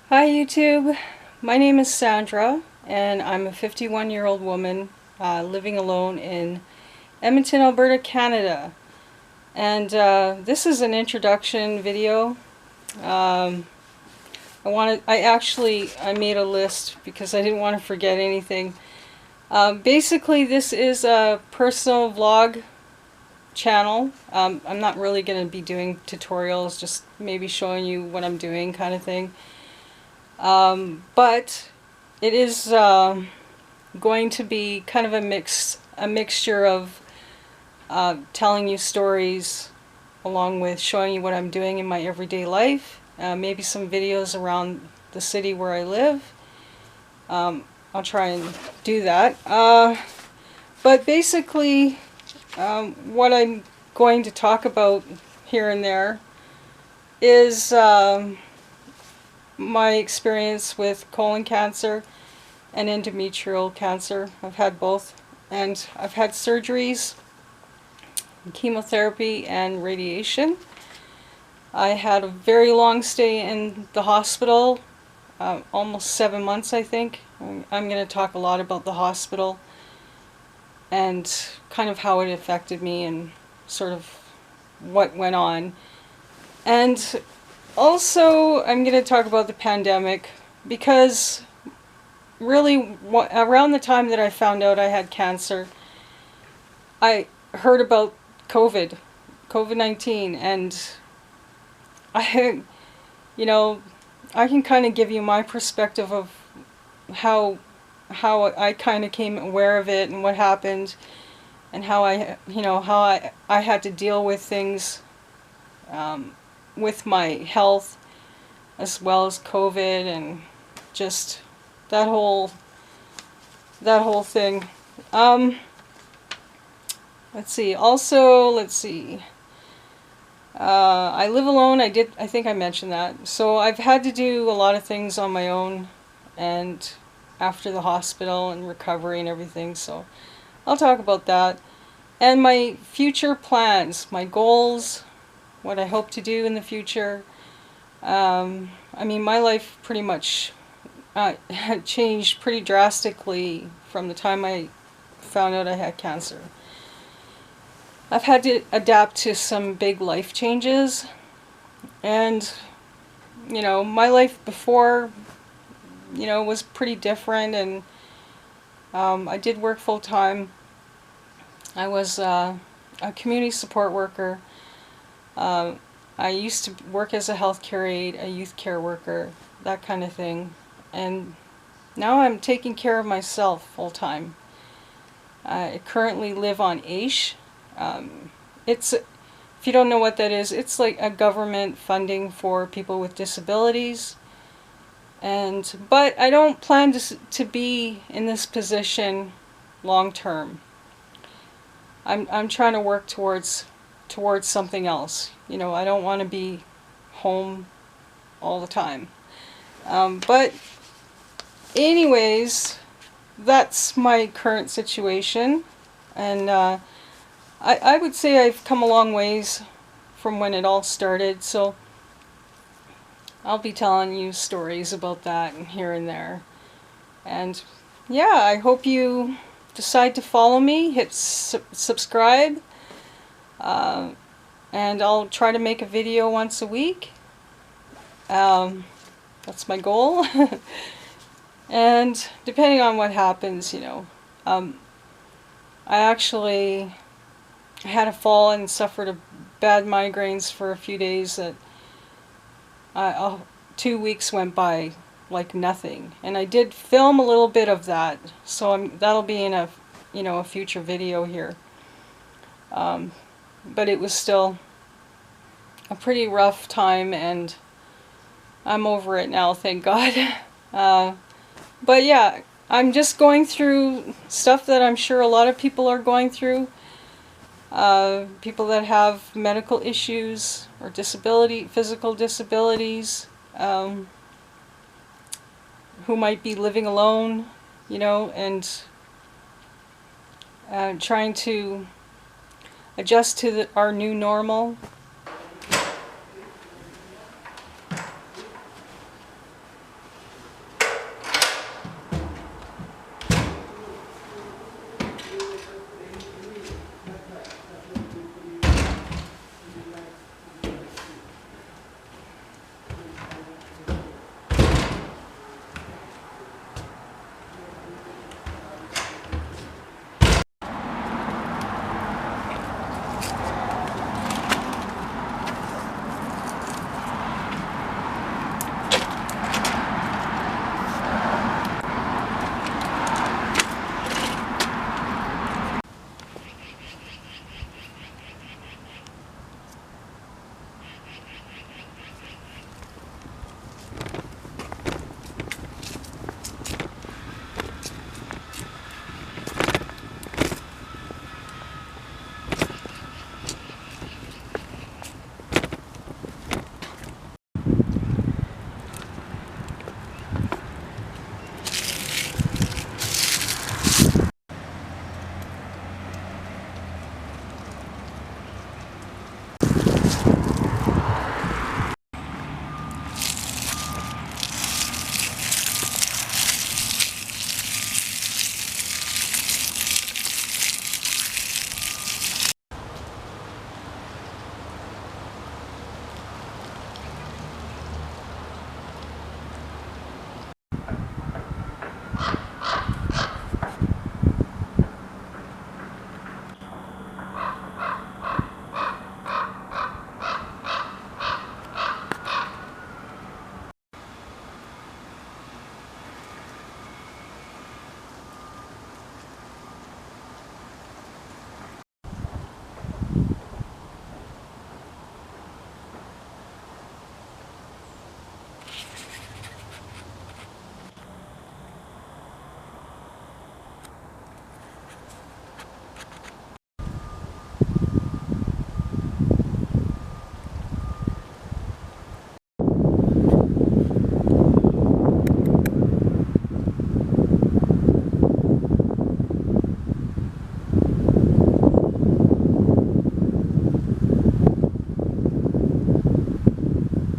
Hi YouTube, my name is Sandra and I'm a 51-year-old woman living alone in Edmonton, Alberta, Canada. And this is an introduction video. Um, I made a list because I didn't want to forget anything. Basically this is a personal vlog channel. I'm not really going to be doing tutorials, just maybe showing you what I'm doing kind of thing. But it is going to be kind of a mixture of telling you stories along with showing you what I'm doing in my everyday life. Maybe some videos around the city where I live. I'll try and do that. But basically, what I'm going to talk about here and there is my experience with colon cancer and endometrial cancer. I've had both, and I've had surgeries, chemotherapy, and radiation. I had a very long stay in the hospital, almost 7 months I think. I'm going to talk a lot about the hospital and kind of how it affected me and sort of what went on. And also I'm going to talk about the pandemic because really around the time that I found out I had cancer, I heard about COVID-19, and I can kind of give you my perspective of how I kind of came aware of it and what happened, and how I had to deal with things with my health as well as COVID and just that whole thing. Let's see. I live alone. I think I mentioned that. So I've had to do a lot of things on my own, and after the hospital and recovery and everything. So I'll talk about that and my future plans, my goals, what I hope to do in the future. I mean, my life pretty much had changed pretty drastically from the time I found out I had cancer. I've had to adapt to some big life changes, and my life before was pretty different, and I did work full-time. I was a community support worker. I used to work as a healthcare aide, a youth care worker, that kind of thing. And now I'm taking care of myself full-time. I currently live on AISH. If you don't know what that is, it's like a government funding for people with disabilities. But I don't plan to be in this position long term. I'm trying to work towards something else. I don't want to be home all the time. But anyways, that's my current situation, and I would say I've come a long ways from when it all started, so I'll be telling you stories about that here and there. And yeah, I hope you decide to follow me, hit subscribe, and I'll try to make a video once a week. That's my goal. And depending on what happens, I actually had a fall and suffered a bad migraines for a few days that 2 weeks went by like nothing, and I did film a little bit of that, so that'll be in a a future video here. But it was still a pretty rough time, and I'm over it now, thank God. But yeah, I'm just going through stuff that I'm sure a lot of people are going through. People that have medical issues or physical disabilities, who might be living alone, and trying to adjust to our new normal.